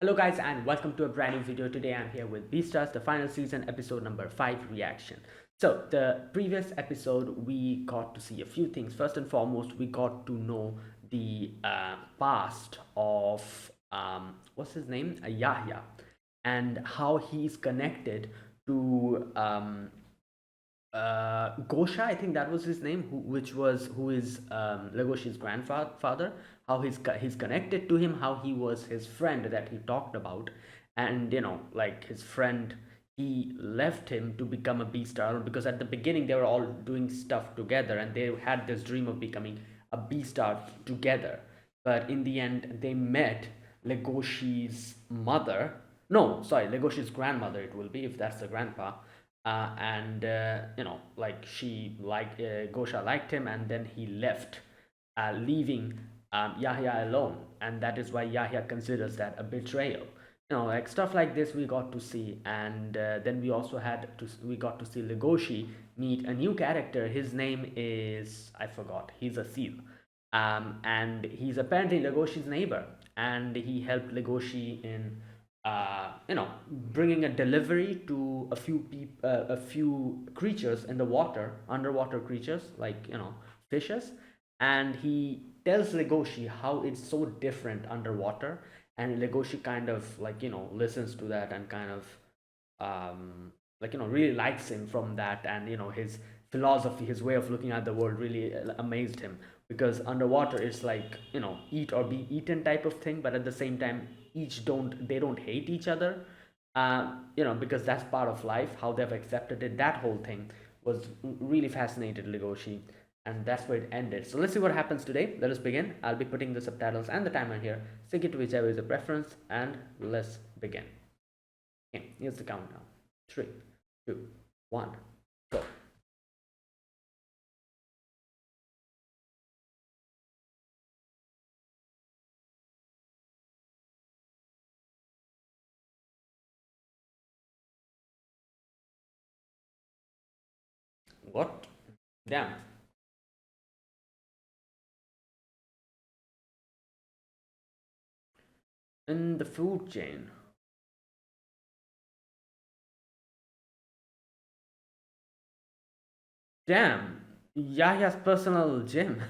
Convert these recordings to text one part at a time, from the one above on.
Hello guys and welcome to a brand new video. Today I'm here with Beastars, the final season, episode number 5 reaction. So the previous episode we got to see a few things. First and foremost, we got to know the past of what's his name? Yahya, and how he's connected to Gosha, I think that was his name, who is Legoshi's grandfather. How he's connected to him, how he was his friend that he talked about, and like his friend, he left him to become a Beastar because at the beginning they were all doing stuff together and they had this dream of becoming a Beastar together. But in the end, they met Legoshi's mother. No, sorry, Legoshi's grandmother. It will be if that's the grandpa and like Gosha liked him and then he left, leaving Yahya alone, and that is why Yahya considers that a betrayal. Like stuff like this we got to see. And then we got to see Legoshi meet a new character. His name is, I forgot, he's a seal, and he's apparently Legoshi's neighbor, and he helped Legoshi in bringing a delivery to a few creatures in the water, underwater creatures like fishes, and he tells Legoshi how it's so different underwater, and Legoshi kind of like listens to that and kind of really likes him from that. And his philosophy, his way of looking at the world really amazed him, because underwater it's like eat or be eaten type of thing, but at the same time they don't hate each other, because that's part of life, how they've accepted it. That whole thing was really fascinated Legoshi, and that's where it ended. So let's see what happens today. Let us begin. I'll be putting the subtitles and the timer here. Sync it to whichever is a preference, and let's begin. Okay, here's the countdown. 3, 2, 1, go. What? Damn. In the food chain. Damn. Yahya's personal gym.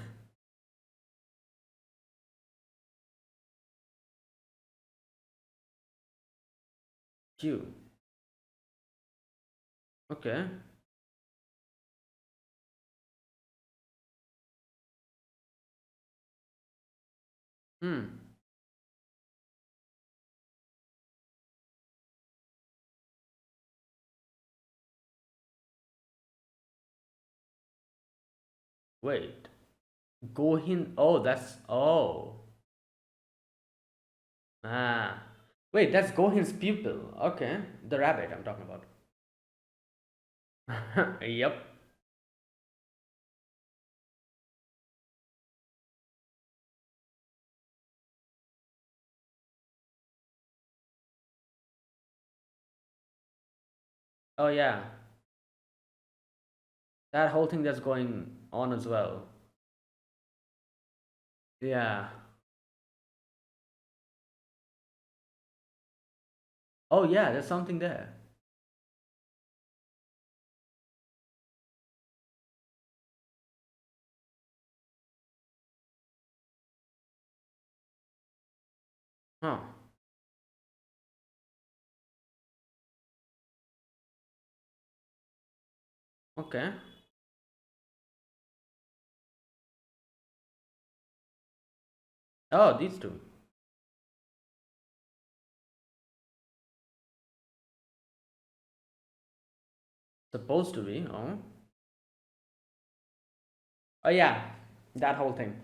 Q. Okay. Hmm. Wait. Gohin. Oh, that's. Oh. Ah. Wait, that's Gohin's pupil. Okay. The rabbit I'm talking about. Yep. Oh, yeah. That whole thing that's going on as well. Yeah. Oh, yeah, there's something there. Huh. Okay. Oh, these two. Supposed to be. Oh. Oh, yeah. That whole thing.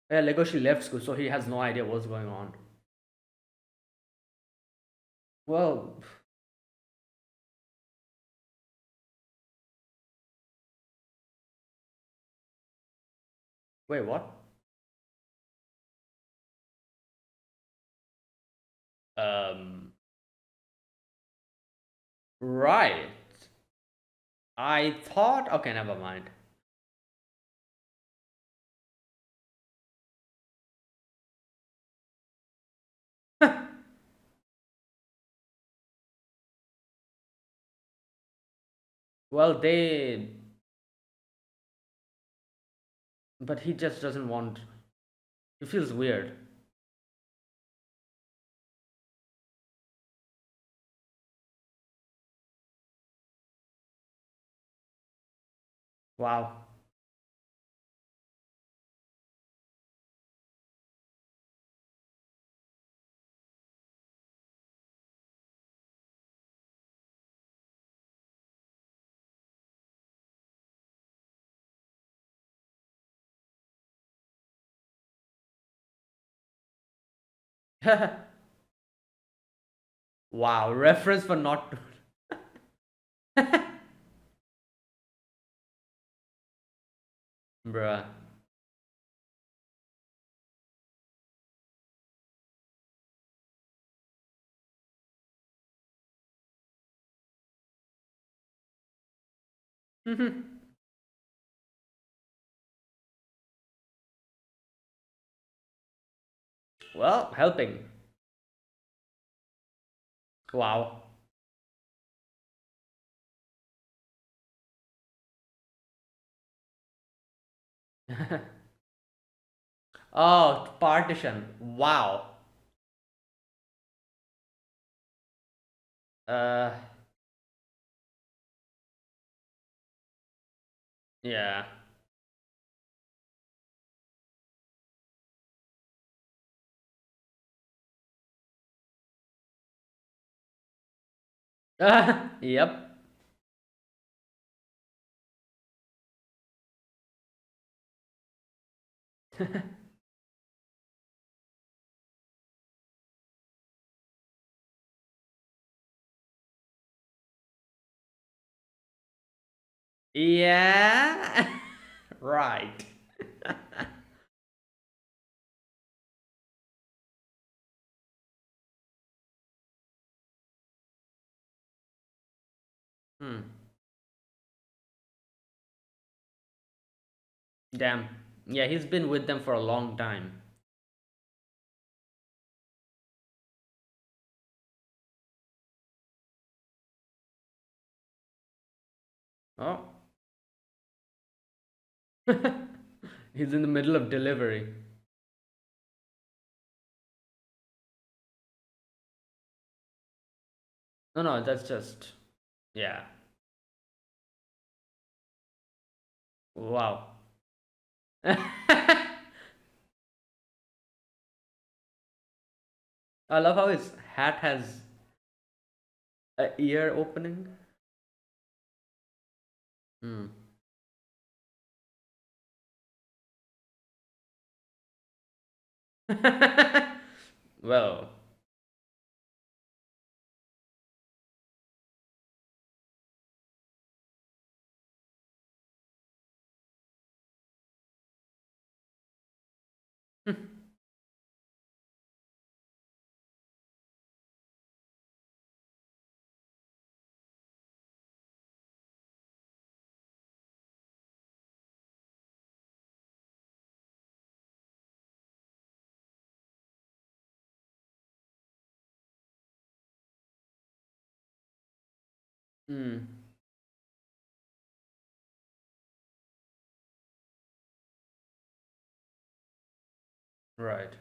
Yeah, Legoshi left school, so he has no idea what's going on. Well, wait, what? Um, right. I thought. Okay, never mind. Well, they, but he just doesn't want. It feels weird. Wow. Wow. Reference for not. Bruh. Well, helping. Wow. Oh, partition. Wow. Uh, yeah. Yep. Yeah. Right. Hmm. Damn. Yeah, he's been with them for a long time. Oh. He's in the middle of delivery. No, no, that's just. Yeah. Wow. I love how his hat has a ear opening. Hmm. Well. Hmm. Right.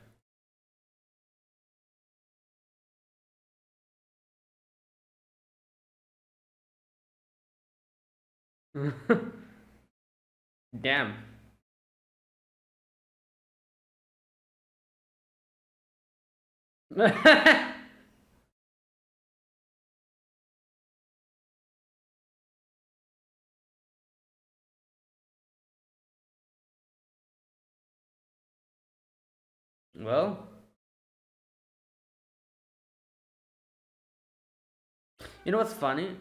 Damn. Well, you know what's funny?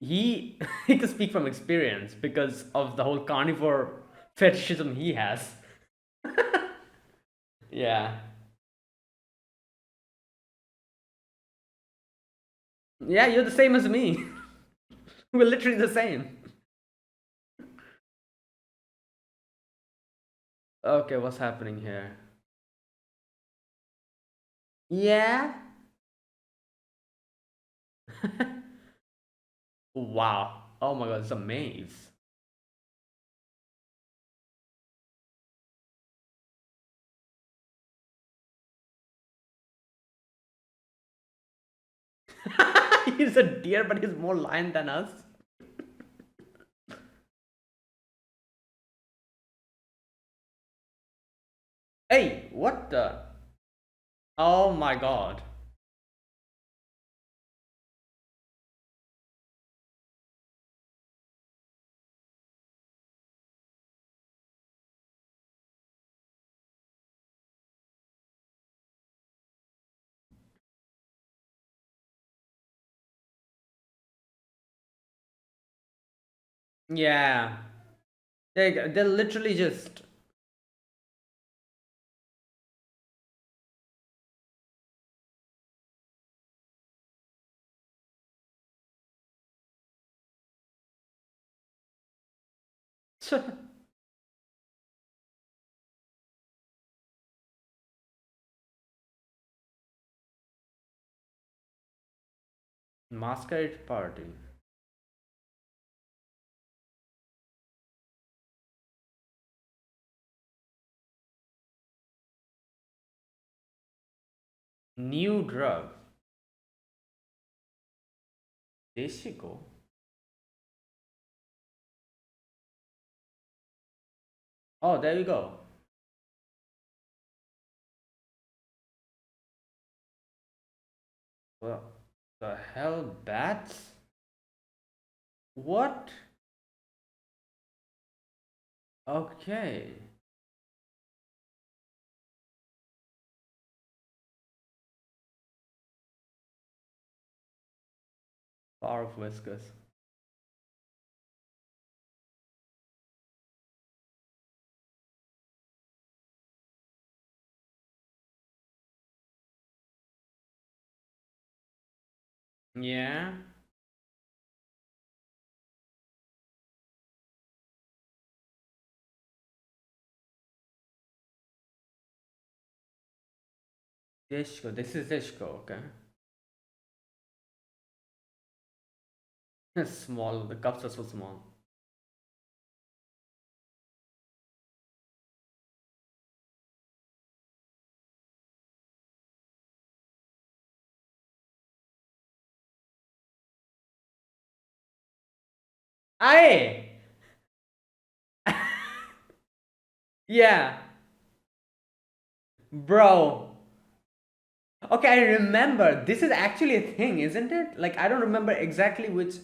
He he can speak from experience because of the whole carnivore fetishism he has. Yeah. Yeah, you're the same as me. We're literally the same. Okay, what's happening here? Yeah. Wow. Oh my god, it's a maze. He's a deer, but he's more lion than us. Hey, what the? Oh my god. Yeah. They're literally just. Masquerade party. New drug. Deshiko. Oh, there you go. Well, the hell, bats? What? Okay. Power of whiskers. Yeah. Deshiko. This is Deshiko. Okay. Small. The cups are so small. Aye. Yeah. Bro. Okay, I remember. This is actually a thing, isn't it? Like, I don't remember exactly which.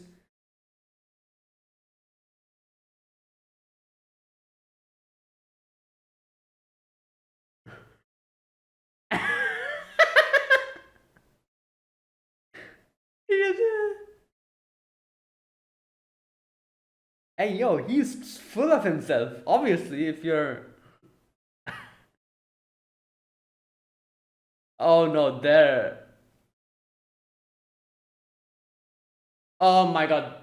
Hey, yo, he's full of himself. Obviously, if you're. Oh no, there. Oh my god.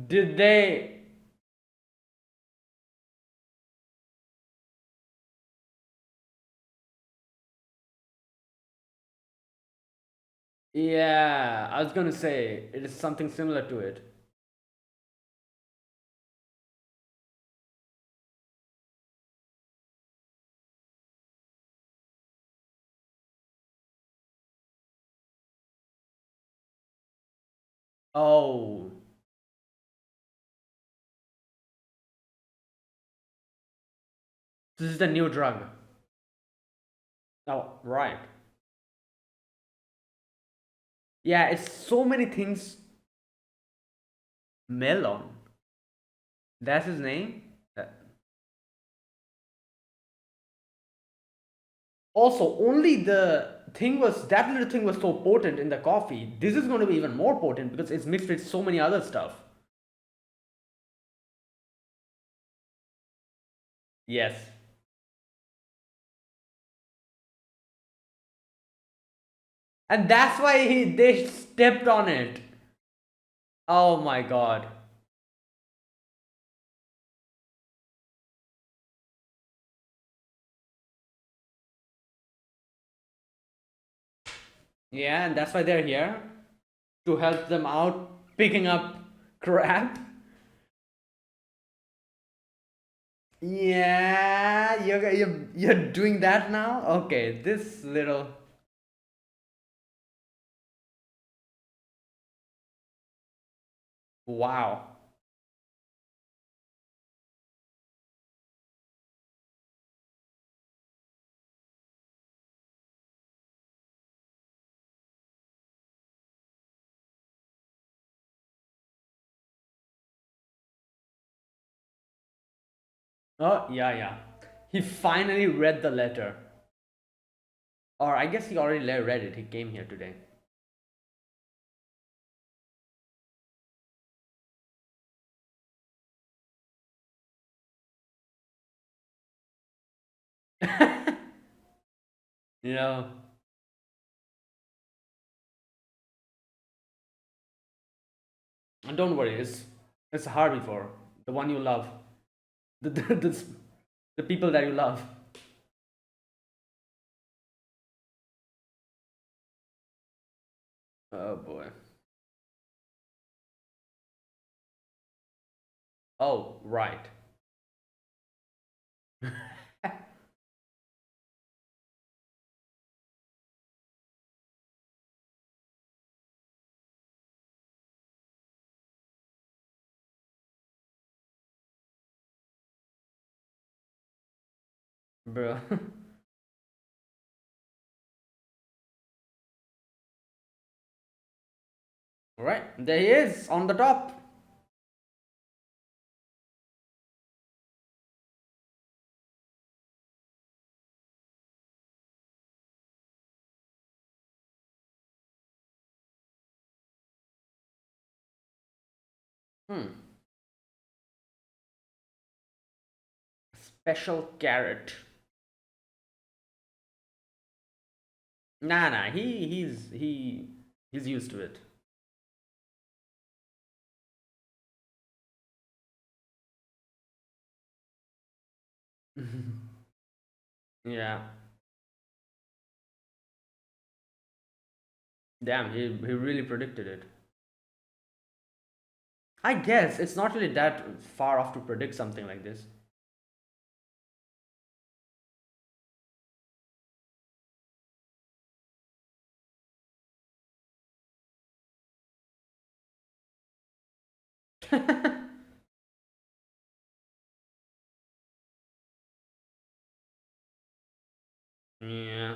Did they. Yeah, I was gonna say, it is something similar to it. Oh. This is the new drug. Oh, right. Yeah, it's so many things. Melon. That's his name? Also, only the thing was that little thing was so potent in the coffee. This is going to be even more potent because it's mixed with so many other stuff. Yes. And that's why they stepped on it. Oh my god. Yeah, and that's why they're here to help them out picking up Crap. Yeah, you're doing that now? Okay, this little. Wow. Oh, yeah, yeah. He finally read the letter. Or I guess he already read it. He came here today. Yeah. And don't worry, it's hard before. The one you love. The people that you love. Oh boy. Oh, right. Bro. Right, there he is on the top. Hmm. Special carrot. Nah, nah. He's used to it. Yeah. Damn, he really predicted it. I guess it's not really that far off to predict something like this. Yeah.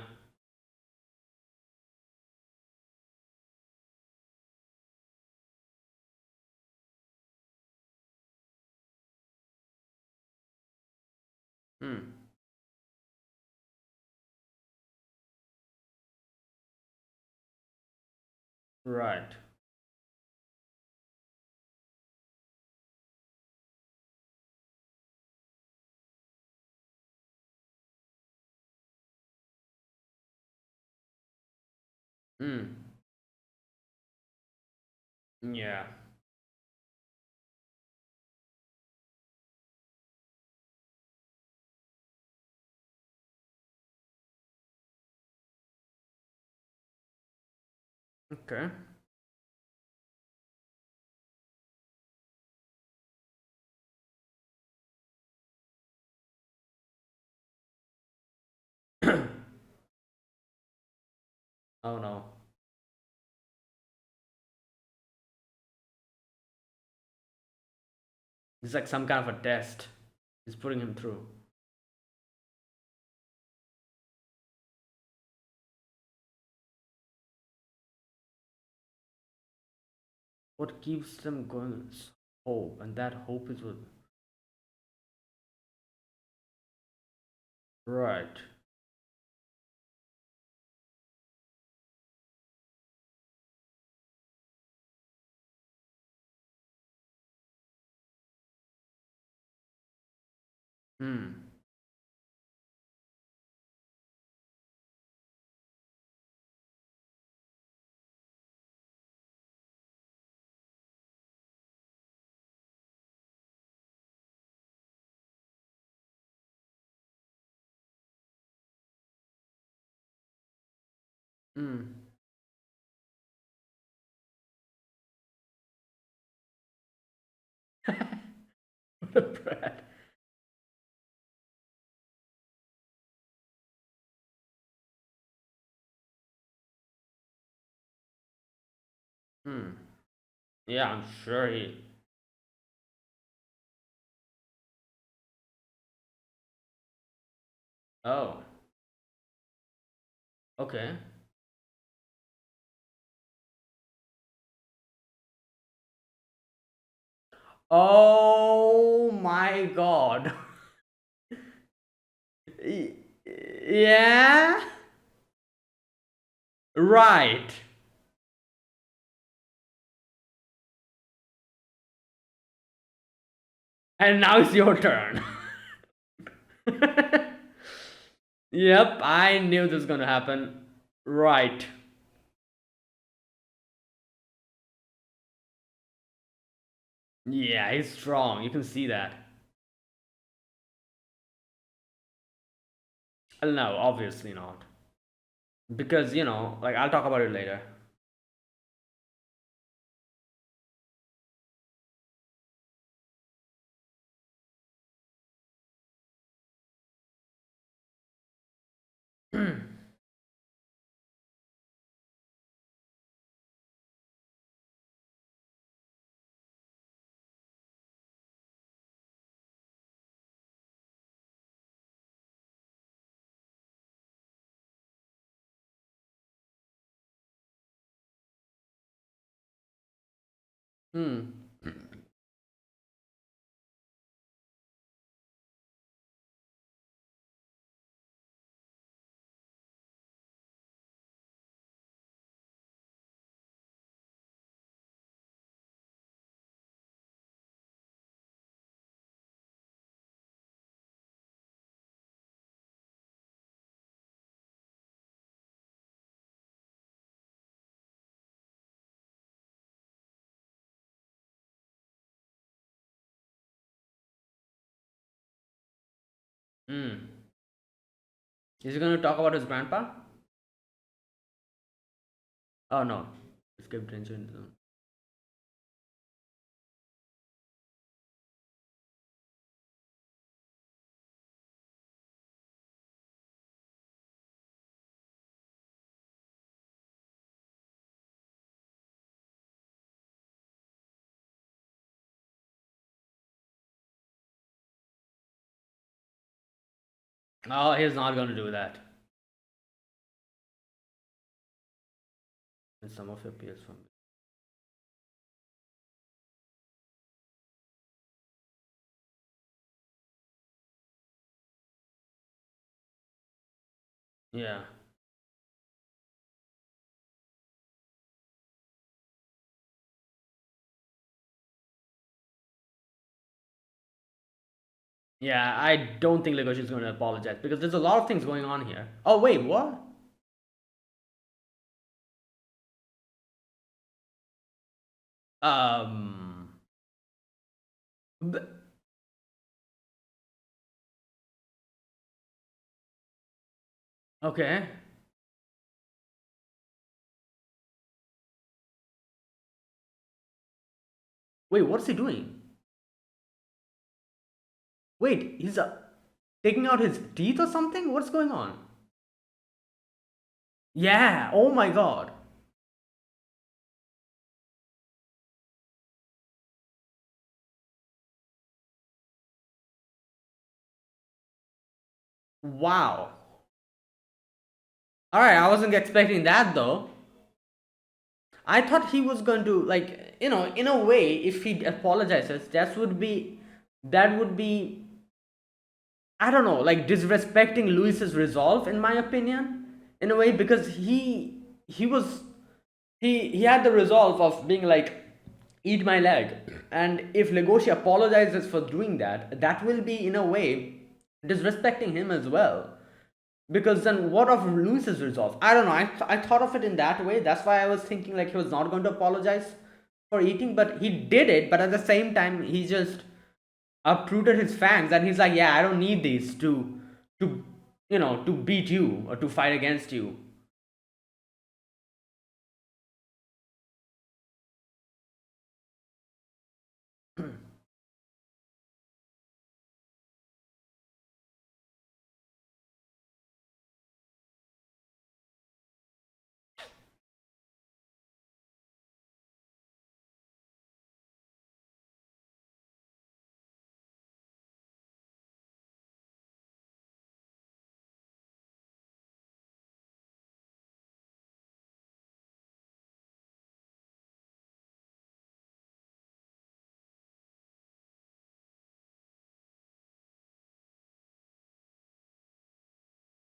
Hmm. Right. Hmm. Yeah. Okay. Oh no. It's like some kind of a test. He's putting him through. What keeps them going is hope, and that hope is what. Right. Hmm. Hmm. What a brat. Hmm. Yeah, I'm sure he. Oh, okay. Oh my god. Y- Yeah? Right. And now it's your turn. Yep, I knew this was gonna happen. Right. Yeah, he's strong. You can see that. No, obviously not. Because, like, I'll talk about it later. Hmm. Hmm. Is he gonna talk about his grandpa? Oh no. Escape danger zone. Oh, he's not gonna do that. And some of your peers from. Yeah. Yeah, I don't think Legoshi is gonna apologize because there's a lot of things going on here. Oh wait, what? Um. b- Okay. Wait, what's he doing? Wait, he's taking out his teeth or something? What's going on? Yeah. Oh my god. Wow. All right, I wasn't expecting that though. I thought he was going to, like, in a way, if he apologizes, that would be I don't know, like disrespecting Luis's resolve, in my opinion, in a way, because he was he had the resolve of being like, eat my leg, and if Legoshi apologizes for doing that, that will be in a way disrespecting him as well. Because then what of Luis's resolve? I don't know. I thought of it in that way. That's why I was thinking like he was not going to apologize for eating, but he did it. But at the same time, he just uprooted his fangs, and he's like, yeah, I don't need these to to beat you or to fight against you.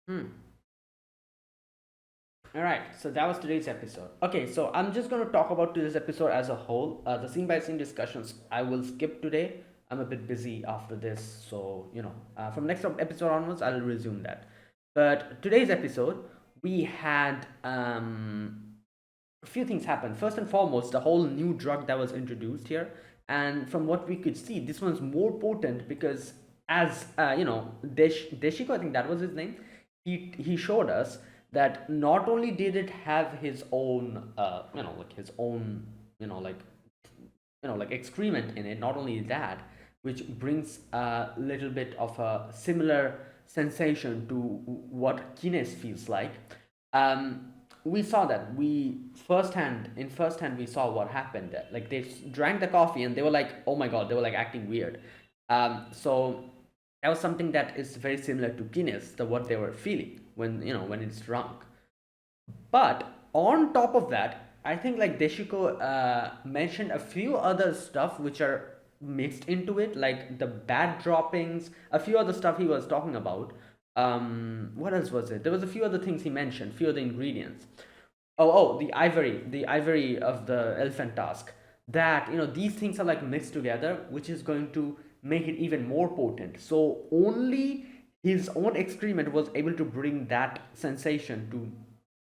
Hmm. All right, so that was today's episode. Okay, so I'm just going to talk about today's episode as a whole. The scene by scene discussions I will skip today. I'm a bit busy after this, so from next episode onwards, I'll resume that. But today's episode, we had a few things happened. First and foremost, the whole new drug that was introduced here, and from what we could see, this one's more potent because, as Deshiko, I think that was his name. He showed us that not only did it have his own, like his own, like like excrement in it. Not only that, which brings a little bit of a similar sensation to what Kines feels like. We saw that in first hand we saw what happened there. Like they drank the coffee and they were like, oh my god, they were like acting weird. So that was something that is very similar to Guinness, the what they were feeling when it's drunk. But on top of that, I think like Deshiko mentioned a few other stuff which are mixed into it, like the bad droppings, a few other stuff he was talking about. What else was it? There was a few other things he mentioned, few other ingredients. Oh, the ivory of the elephant tusk. That these things are like mixed together, which is going to make it even more potent. So only his own excrement was able to bring that sensation to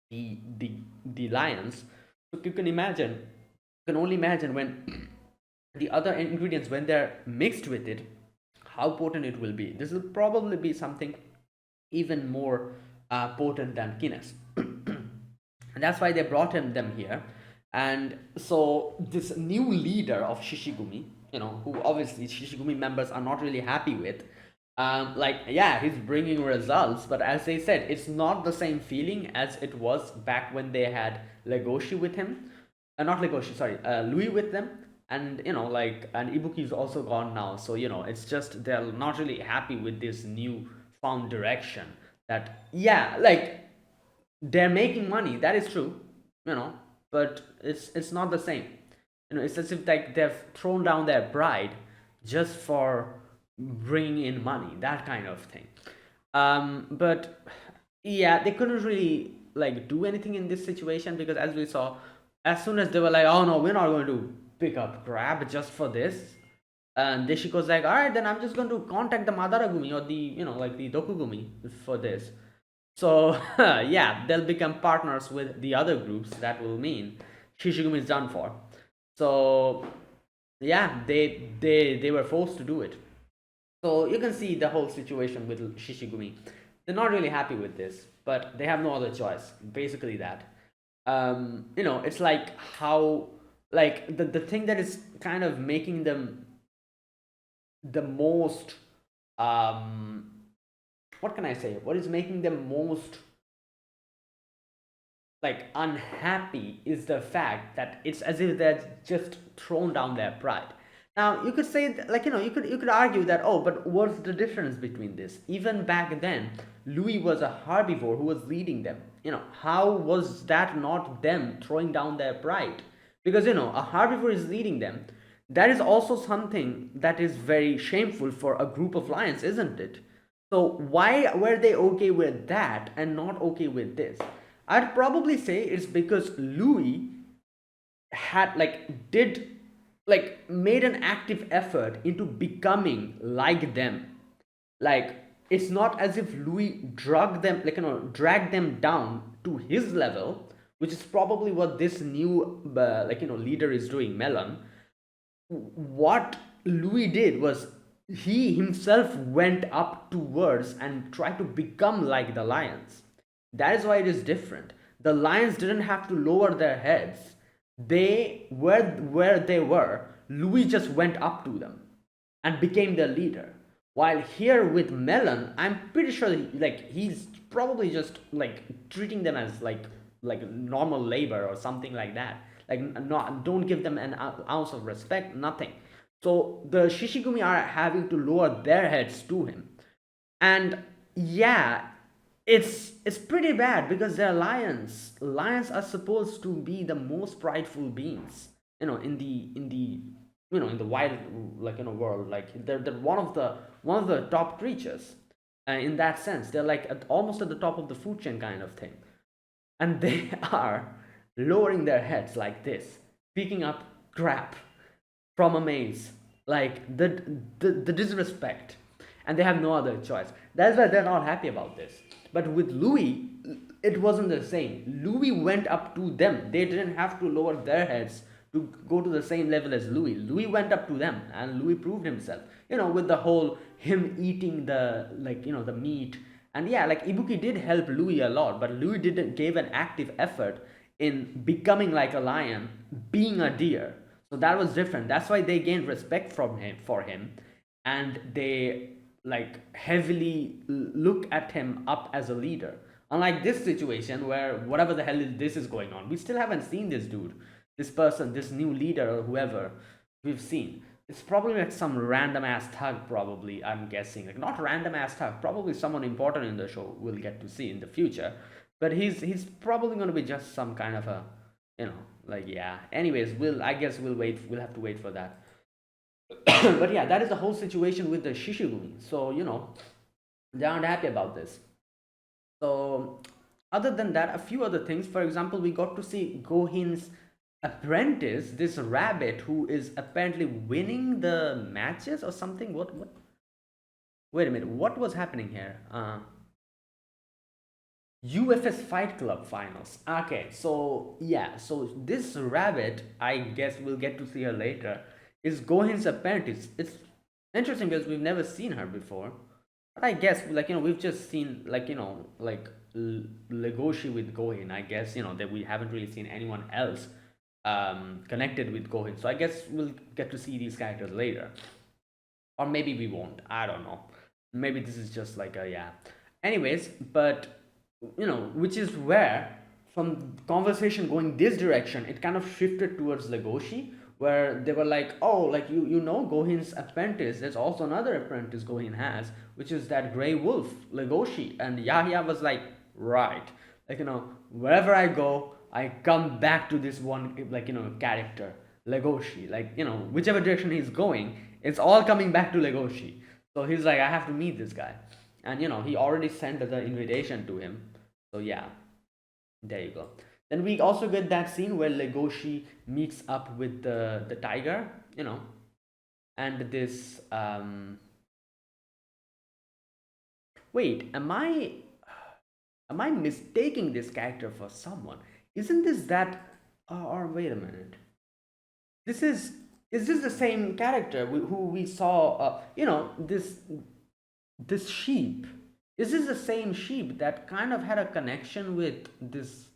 the the the lions. So you can imagine, you can only imagine when the other ingredients when they're mixed with it, how potent it will be. This will probably be something even more potent than Guinness. And that's why they brought him them here. And so this new leader of Shishigumi, who obviously Shishigumi members are not really happy with, like yeah, he's bringing results, but as they said, it's not the same feeling as it was back when they had Legoshi with him, not Legoshi, sorry, Louis with them. And like, and Ibuki is also gone now, so it's just they're not really happy with this new found direction. That, yeah, like they're making money, that is true, you know but it's not the same. It's as if like they've thrown down their pride just for bringing in money, that kind of thing. But yeah, they couldn't really like do anything in this situation because, as we saw, as soon as they were like, oh no, we're not going to pick up crab just for this, and Deshiko's like, all right, then I'm just going to contact the Madaragumi or the like the Dokugumi for this. So yeah, they'll become partners with the other groups. That will mean Shishigumi is done for. So yeah, they were forced to do it. So you can see the whole situation with Shishigumi. They're not really happy with this, but they have no other choice. Basically that. It's like how, like the thing that is kind of making them the most, um what can I say? What is making them most like unhappy is the fact that it's as if they're just thrown down their pride. Now you could say like you could argue that, oh, but what's the difference between this? Even back then, Louis was a herbivore who was leading them. How was that not them throwing down their pride? Because a herbivore is leading them. That is also something that is very shameful for a group of lions, isn't it? So why were they okay with that and not okay with this? I'd probably say it's because Louis had did made an active effort into becoming like them. Like, it's not as if Louis dragged them down to his level, which is probably what this new leader is doing, Melon. What Louis did was he himself went up towards and tried to become like the lions. That is why it is different. The lions didn't have to lower their heads. They were where they were. Louis just went up to them and became their leader. While here with Melon, I'm pretty sure he's probably just treating them as normal labor or something like that. Like, not, don't give them an ounce of respect, nothing. So the Shishigumi are having to lower their heads to him. And yeah, it's pretty bad because they're lions. Lions are supposed to be the most prideful beings, in the wild world. Like they're one of the top creatures. In that sense, they're like almost at the top of the food chain kind of thing, and they are lowering their heads like this, picking up crap from a maze, like the disrespect, and they have no other choice. That's why they're not happy about this. But with Louis, it wasn't the same. Louis went up to them. They didn't have to lower their heads to go to the same level as Louis. Louis went up to them, and Louis proved himself. With the whole him eating the, like, the meat. And yeah, like, Ibuki did help Louis a lot, but Louis didn't gave an active effort in becoming like a lion, being a deer. So that was different. That's why they gained respect from him for him, and they like heavily look at him up as a leader. Unlike this situation where whatever the hell this is going on, we still haven't seen this dude, this person, this new leader or whoever we've seen. It's probably like some random ass thug, probably, I'm guessing. Like, not random ass thug, probably someone important in the show we'll get to see in the future. But he's probably gonna be just some kind of a, like, yeah. Anyways, I guess we'll have to wait for that. But yeah, that is the whole situation with the Shishigumi. So, they aren't happy about this. So, other than that, a few other things. For example, we got to see Gohin's apprentice, this rabbit who is apparently winning the matches or something. What? Wait a minute. What was happening here? UFS Fight Club finals. Okay, so yeah, so this rabbit, I guess we'll get to see her later, is Gohin's apprentice. It's interesting because we've never seen her before. But I guess, like, we've just seen, like, like Legoshi with Gohin. I guess, that we haven't really seen anyone else connected with Gohin. So I guess we'll get to see these characters later. Or maybe we won't. I don't know. Maybe this is just like a, yeah. Anyways, but which is where, from conversation going this direction, it kind of shifted towards Legoshi, where they were like, oh, like, Gohin's apprentice, there's also another apprentice Gohin has, which is that gray wolf, Legoshi. And Yahya was like, right, like, wherever I go, I come back to this one, like, character, Legoshi. Like, whichever direction he's going, it's all coming back to Legoshi. So he's like, I have to meet this guy. And he already sent the invitation to him. So yeah, there you go. Then we also get that scene where Legoshi meets up with the tiger, and this wait, am I mistaking this character for someone? Isn't this that, or wait a minute. This is this the same character who we saw, this sheep? Is this the same sheep that kind of had a connection with this,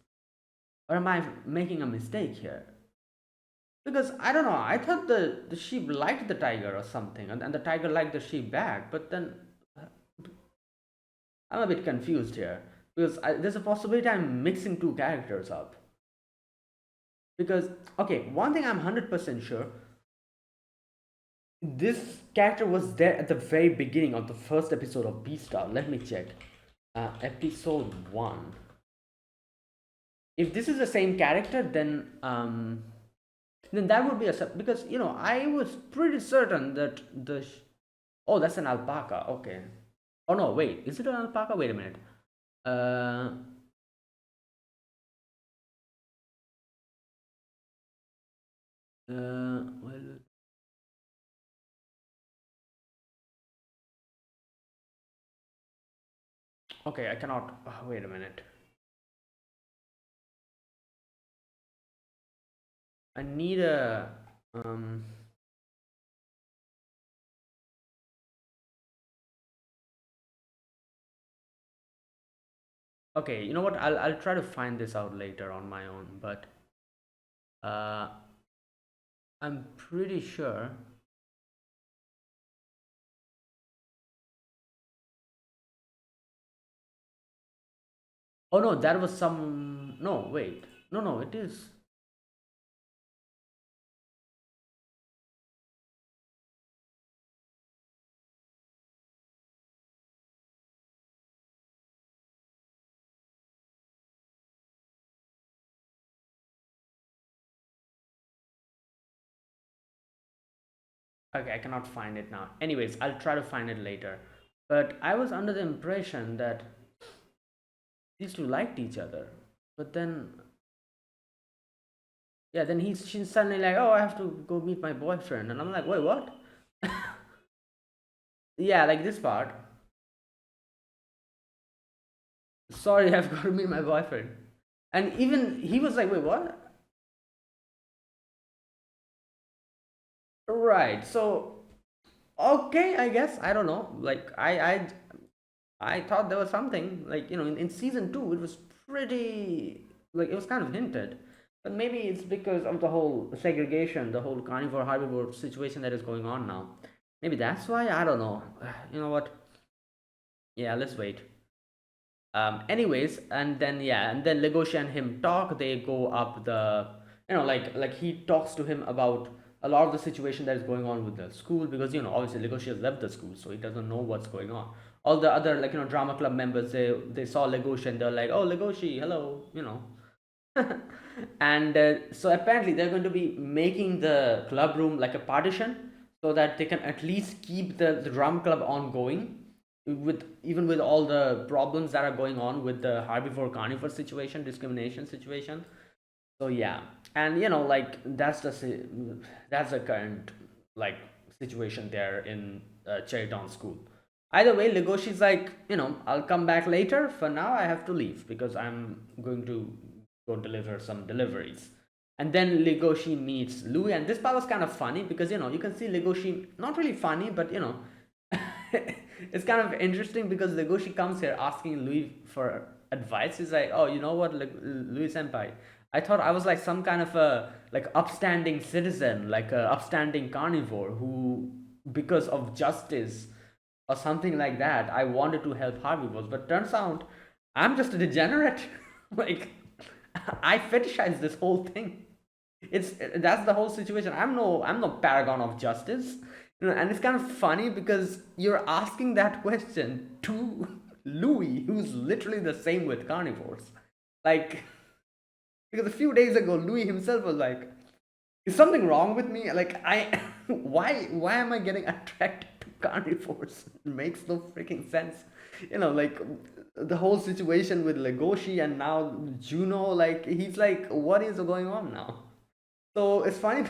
or am I making a mistake here? Because I don't know, I thought the sheep liked the tiger or something, and the tiger liked the sheep back, but then I'm a bit confused here, because there's a possibility I'm mixing two characters up. Because, okay, one thing I'm 100% sure, this character was there at the very beginning of the first episode of Beastar. Let me check. Episode 1. If this is the same character, then that would be a, because I was pretty certain that oh, that's an alpaca. Okay. Oh no, wait, is it an alpaca? Wait a minute. Uh, well, okay, I cannot. Wait a minute. I need a okay, you know what? I'll try to find this out later on my own, but uh, I'm pretty sure. Oh no, that was some. No, wait. No, no, it is. Okay, I cannot find it now. Anyways, I'll try to find it later. But I was under the impression that these two liked each other. But then, yeah, then she's suddenly like, oh, I have to go meet my boyfriend. And I'm like, wait, what? Yeah, like this part. Sorry, I've got to meet my boyfriend. And even he was like, wait, what? Right. So, okay, I guess. I don't know. Like, I thought there was something. Like, in season two, it was pretty. Like, it was kind of hinted. But maybe it's because of the whole segregation, the whole carnivore herbivore situation that is going on now. Maybe that's why. I don't know. You know what? Yeah, let's wait. Anyways, and then yeah, and then Legoshi and him talk. They go up the, like he talks to him about a lot of the situation that is going on with the school, because obviously Legoshi has left the school, so he doesn't know what's going on. All the other, like, drama club members, they saw Legoshi and they're like, oh, Legoshi, hello, and so apparently they're going to be making the club room like a partition, so that they can at least keep the drum club ongoing, with even with all the problems that are going on with the herbivore carnivore situation, discrimination situation. So yeah, and like that's the current, like, situation there in Cherry Town School. Either way, Legoshi's like, I'll come back later. For now, I have to leave because I'm going to go deliver some deliveries. And then Legoshi meets Louis, and this part was kind of funny because you can see Legoshi, not really funny, but it's kind of interesting because Legoshi comes here asking Louis for advice. He's like, oh, you know what, Louis Senpai, I thought I was like some kind of a like upstanding citizen, like a upstanding carnivore who, because of justice or something like that, I wanted to help herbivores. But turns out I'm just a degenerate. Like, I fetishize this whole thing. That's the whole situation. I'm no paragon of justice. And it's kind of funny because you're asking that question to Louis, who's literally the same with carnivores. Like, because a few days ago, Louis himself was like, "Is something wrong with me? Like, why am I getting attracted to carnivores? It makes no freaking sense." Like the whole situation with Legoshi and now Juno. Like, he's like, "What is going on now?" So it's funny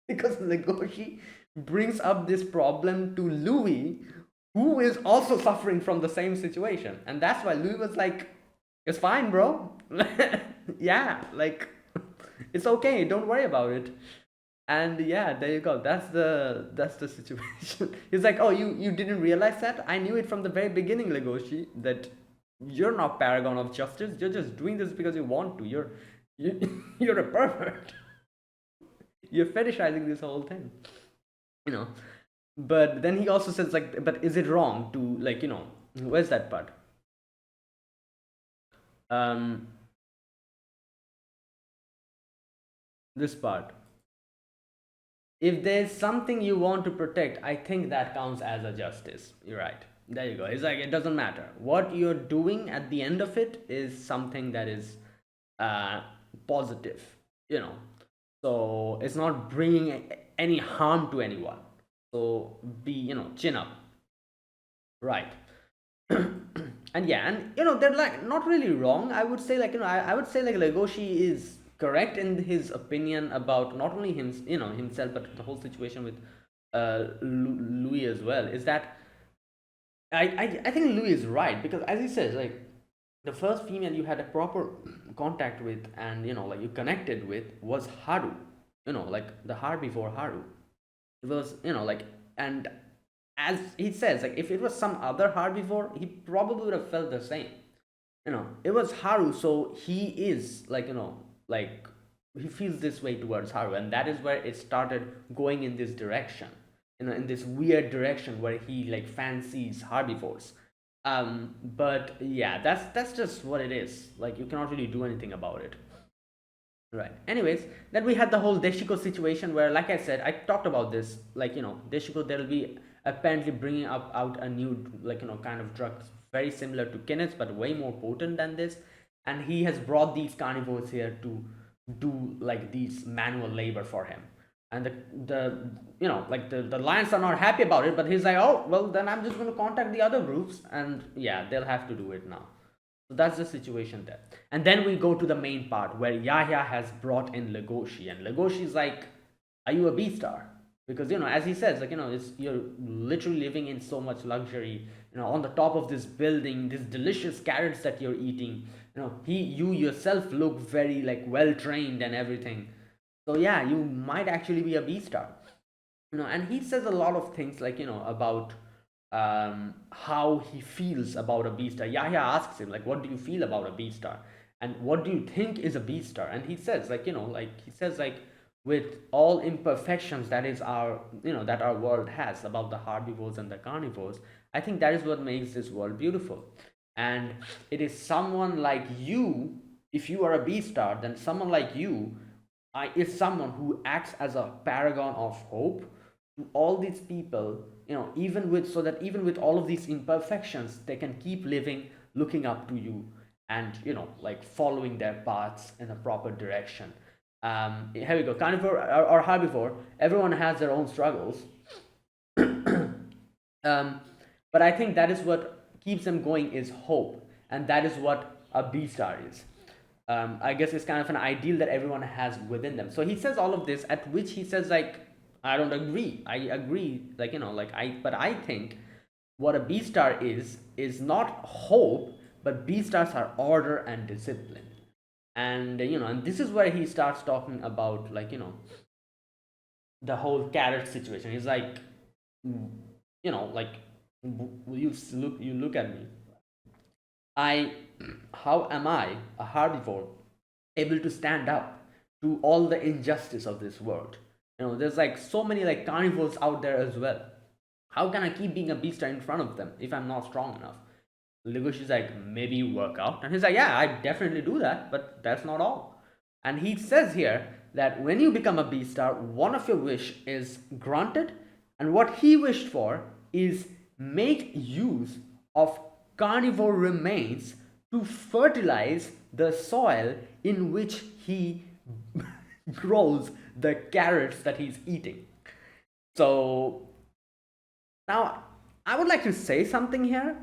because Legoshi brings up this problem to Louis, who is also suffering from the same situation, and that's why Louis was like, "It's fine, bro. Yeah, like it's okay. Don't worry about it." And yeah, there you go. That's the situation. He's like, "Oh, you didn't realize that? I knew it from the very beginning, Legoshi, that you're not paragon of justice. You're just doing this because you want to. You're a pervert. You're fetishizing this whole thing." You know. But then he also says, like, but is it wrong to, like, where's that part? Um, this part. If there's something you want to protect, I think that counts as a justice. You're right. There you go. It's like, it doesn't matter what you're doing. At the end of it is something that is uh, positive. You know, so it's not bringing any harm to anyone. So be, chin up. Right. And yeah, and they're like not really wrong. I would say, like, I would say, like, Legoshi is correct in his opinion about not only himself, but the whole situation with Louis as well. Is that I think Louis is right, because as he says, like, the first female you had a proper contact with, and like, you connected with, was Haru. Like the Har before Haru. It was, like, and as he says, like, if it was some other herbivore, he probably would have felt the same. It was Haru, so he is like, like, he feels this way towards Haru, and that is where it started going in this direction, in this weird direction where he, like, fancies herbivores. But yeah, that's just what it is. Like, you cannot really do anything about it. Right. Anyways, then we had the whole Deshiko situation where, like I said, I talked about this. Like, Deshiko, there will be apparently bringing up out a new, like, kind of drug very similar to Kenneth's, but way more potent than this. And he has brought these carnivores here to do, like, these manual labor for him. And the like the lions are not happy about it, but he's like, oh well, then I'm just going to contact the other groups, and yeah, they'll have to do it now. So that's the situation there. And then we go to the main part where Yahya has brought in Legoshi, and Legoshi is like, are you a Beastar? Because as he says, like, it's, you're literally living in so much luxury, on the top of this building, these delicious carrots that you're eating. You yourself look very like well trained and everything. So yeah, you might actually be a Beastar. And he says a lot of things, like, about how he feels about a Beastar. Yahya asks him, like, what do you feel about a Beastar, and what do you think is a Beastar? And he says, like, with all imperfections that is our that our world has, about the herbivores and the carnivores, I think that is what makes this world beautiful. And it is someone like you. If you are a Beastar, then someone like you is someone who acts as a paragon of hope to all these people, even with so that even with all of these imperfections, they can keep living, looking up to you, and like following their paths in a proper direction. Here we go. Carnivore or herbivore, everyone has their own struggles. But I think that is what keeps them going, is hope, and that is what a B star is. I guess it's kind of an ideal that everyone has within them. So he says all of this, at which he says, like, I don't agree. I agree, like, but I think what a B star is not hope, but B stars are order and discipline. And and this is where he starts talking about, like, the whole carrot situation. He's like, like, you look at me. I How am I, a herbivore, able to stand up to all the injustice of this world? There's like so many like carnivores out there as well. How can I keep being a beast in front of them if I'm not strong enough? Legoshi's like, maybe you work out. And he's like, yeah, I definitely do that, but that's not all. And he says here that when you become a Beastar, one of your wish is granted, and what he wished for is make use of carnivore remains to fertilize the soil in which he grows the carrots that he's eating. So now I would like to say something here.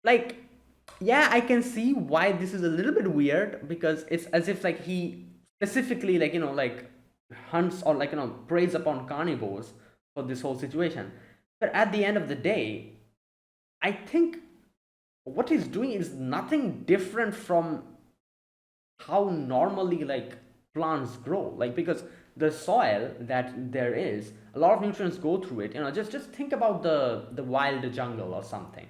Like, yeah, I can see why this is a little bit weird, because it's as if like he specifically, like, like hunts or, like, preys upon carnivores for this whole situation. But at the end of the day, I think what he's doing is nothing different from how normally like plants grow, like, because the soil that there is, a lot of nutrients go through it. Just think about the wild jungle or something,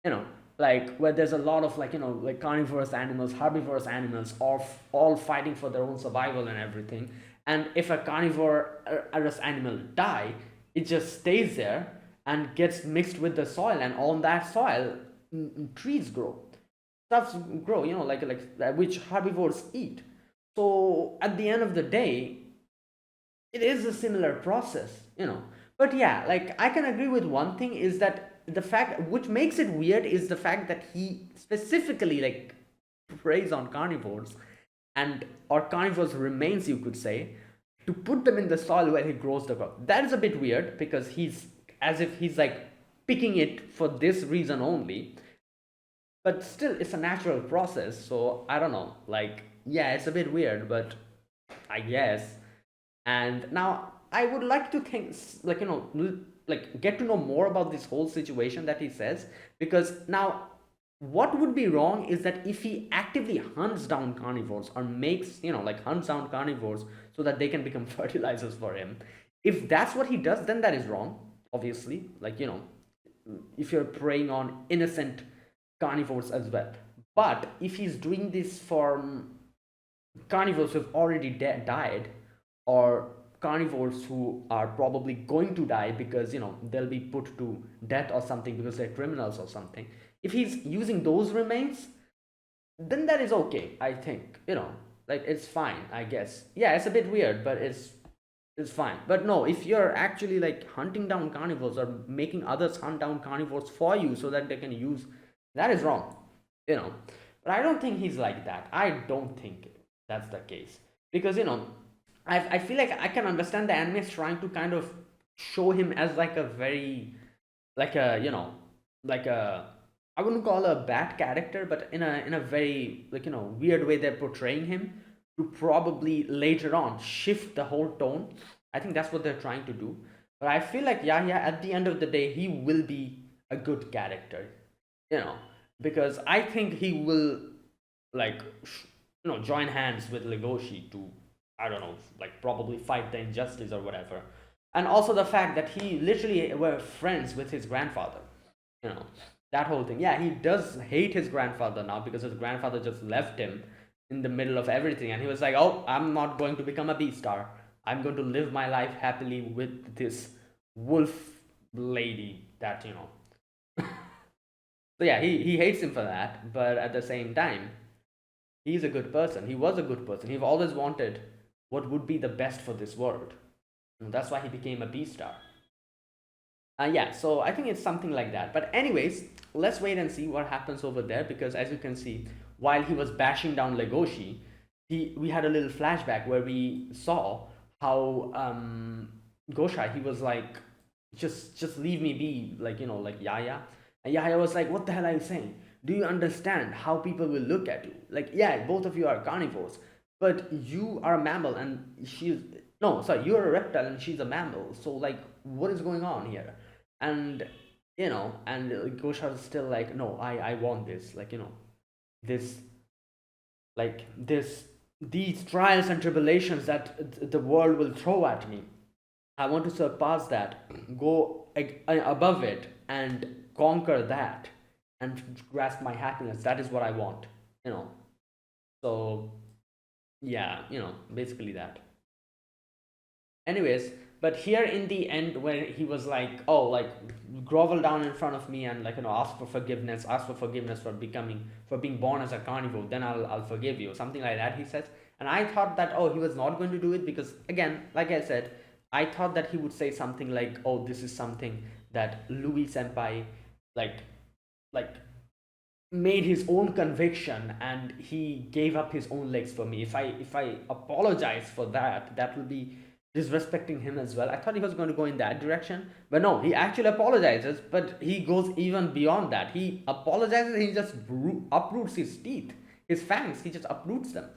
you know like, where there's a lot of, like, like carnivorous animals, herbivorous animals, all fighting for their own survival and everything. And if a carnivorous animal die, it just stays there and gets mixed with the soil, and on that soil, trees grow, stuffs grow, like which herbivores eat. So at the end of the day, it is a similar process. But yeah, like, I can agree with one thing, is that the fact which makes it weird is the fact that he specifically, like, preys on carnivores, and or carnivores remains, you could say, to put them in the soil where he grows the crop. That is a bit weird, because he's as if he's like picking it for this reason only. But still, it's a natural process, so I don't know, like, yeah, it's a bit weird, but I guess. And now I would like to think, like, like, get to know more about this whole situation that he says, because now what would be wrong is that if he actively hunts down carnivores, or makes, like, hunts down carnivores so that they can become fertilizers for him. If that's what he does, then that is wrong, obviously. Like, if you're preying on innocent carnivores as well. But if he's doing this for carnivores who've already died, or carnivores who are probably going to die because, they'll be put to death or something because they're criminals or something, if he's using those remains, then that is okay, I think. Like, it's fine, I guess. Yeah, it's a bit weird, but it's fine. But no, if you're actually, like, hunting down carnivores, or making others hunt down carnivores for you so that they can use, that is wrong. But I don't think he's like that. I don't think that's the case, because, I feel like I can understand the anime is trying to kind of show him as like a very, like a, like a, I wouldn't call a bad character, but in a very, like, weird way they're portraying him, to probably later on shift the whole tone. I think that's what they're trying to do. But I feel like, yeah, at the end of the day, he will be a good character, you know, because I think he will, like, join hands with Legoshi to, I don't know, like, probably fight the injustice or whatever. And also the fact that he literally were friends with his grandfather, you know, that whole thing. Yeah, he does hate his grandfather now because his grandfather just left him in the middle of everything, and he was like, oh, I'm not going to become a Beastar. I'm going to live my life happily with this wolf lady that, so yeah, he hates him for that, but at the same time, he's a good person. He was a good person. He always wanted what would be the best for this world. And that's why he became a Beastar. Yeah, so I think it's something like that. But anyways, let's wait and see what happens over there, because as you can see, while he was bashing down Legoshi, we had a little flashback where we saw how Gosha, he was like, just leave me be, like, like Yaya. And Yaya was like, what the hell are you saying? Do you understand how people will look at you? Like, yeah, both of you are carnivores, but you are a mammal and she's, no, sorry, you're a reptile and she's a mammal. So like, what is going on here? And and Gosha is still like, no, I want this, like, this, like, these trials and tribulations that the world will throw at me. I want to surpass that, go above it, and conquer that, and grasp my happiness. That is what I want, you know. So yeah, basically that. Anyways, but here in the end, where he was like, oh, like, grovel down in front of me and, like, ask for forgiveness for being born as a carnivore, then I'll forgive you, something like that, he says. And I thought that, oh, he was not going to do it, because again, like I said, I thought that he would say something like, oh, this is something that Louis senpai, like like made his own conviction, and he gave up his own legs for me. If I apologize for that, that will be disrespecting him as well. I thought he was going to go in that direction, but no, he actually apologizes, but he goes even beyond that. He apologizes, he just uproots his teeth, his fangs, he just uproots them.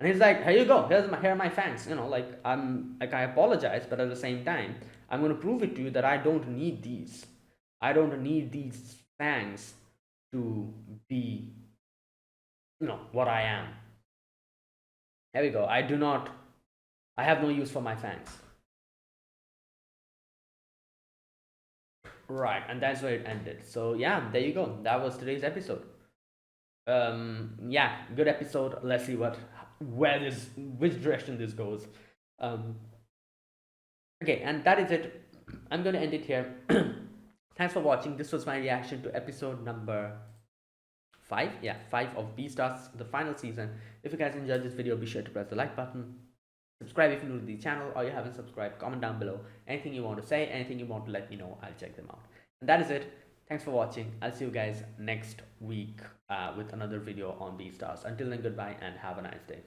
And he's like, here you go, here are my fangs, like, I'm like, I apologize, but at the same time, I'm going to prove it to you that I don't need these fangs to be, what I am. Here we go. I have no use for my fangs. Right, and that's where it ended. So yeah, there you go. That was today's episode. Yeah, good episode. Let's see which direction this goes. Um, okay, and that is it. I'm gonna end it here. Thanks for watching. This was my reaction to episode number 5. Yeah, 5 of Beastars, the final season. If you guys enjoyed this video, be sure to press the like button. Subscribe if you're new to the channel, or you haven't subscribed. Comment down below anything you want to say, anything you want to let me know. I'll check them out. And that is it. Thanks for watching. I'll see you guys next week with another video on Beastars. Until then, goodbye and have a nice day.